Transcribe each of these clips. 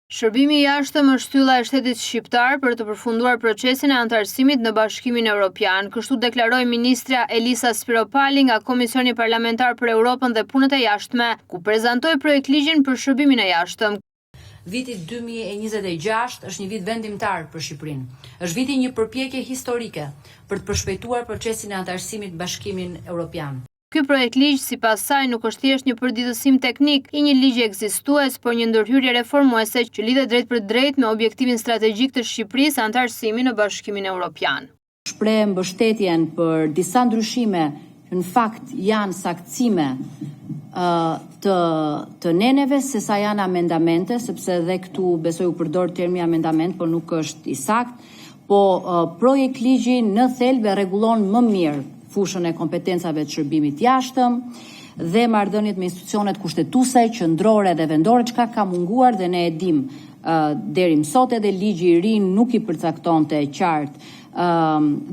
Shërbimi i jashtëm është shtylla e shtetit shqiptar për të përfunduar procesin e anëtarësimit në Bashkimin Evropian. Kështu deklaroi ministra Elisa Spiropali nga Komisioni Parlamentar për Europën dhe Punët e Jashtme, ku prezantoi projektligjin për shërbimin e jashtëm. Viti 2026 është një vit vendimtar për Shqipërinë. Është viti një përpjekje historike për të përshpejtuar procesin e anëtarësimit në Bashkimin Evropian. Ky projektligj sipas saj nuk është thjesht një përditësim teknik i një ligji ekzistues, por një ndërhyrje reformuese që lidhet drejt për drejt me objektivin strategjik të Shqipërisë anëtarësimi në Bashkimin Evropian. Shpreh mbështetjen për disa ndryshime që në fakt janë saktësime të neneve se sa janë amendamente, sepse dhe këtu besoj u përdor termi amendament, por nuk është i sakt, po projektligji në thelb e rregullon më mirë fushën e kompetencave të shërbimit jashtëm dhe marrëdhëniet me institucionet kushtetuese, qendrore dhe vendore, çka ka munguar dhe ne e dim deri më sot edhe ligji i ri nuk i përcaktonte qartë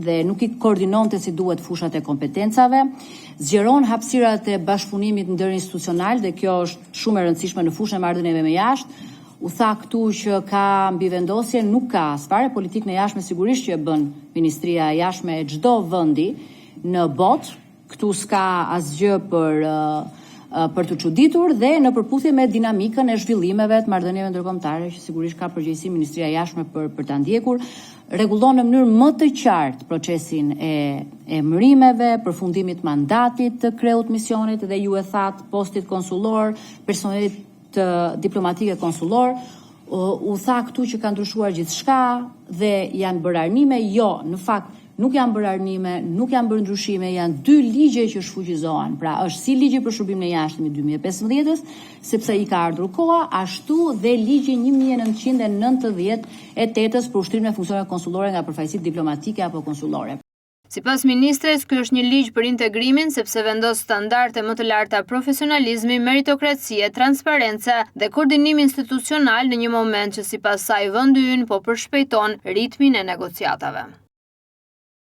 dhe nuk i koordinonte si duhet fushat e kompetencave, zgjeron hapësirat e bashkëpunimit ndërinstitucional dhe kjo është shumë e rëndësishme në fushën e marrëdhënieve me jashtë. U tha këtu që ka mbivendosje, nuk ka asfare politikë në jashtme, sigurisht që e bën Ministria e Jashtme e çdo vendi në botë, këtu s'ka asgjë për të çuditur dhe në përputhje me dinamikën e zhvillimeve të marrëdhënieve ndërkombëtare, që sigurisht ka përgjegjësi Ministria e Jashtme për ta ndjekur, rregullon në mënyrë më të qartë procesin e emërimeve, përfundimit mandatit të kreut misionit dhe ju e thatë postit konsullor, personelit të diplomatike konsullor. U tha këtu që ka ndryshuar gjithçka dhe janë bërë armime, jo, në fakt nuk janë bërë armime, nuk janë bërë ndryshime, janë dy ligje që shfuqizohen. Pra është si ligji për shërbimin e jashtëm i 2015, sepse i ka ardhur koha, ashtu dhe ligji 1998 për ushtrimin e funksioneve konsullore nga përfaqësitë diplomatike apo konsullore. Sipas ministres, ky është një ligj për integrimin sepse vendos standarde më të larta profesionalizmi, meritokracie, transparence dhe koordinim institucional në një moment që sipas saj vendi ynë po përshpejton ritmin e negociatave.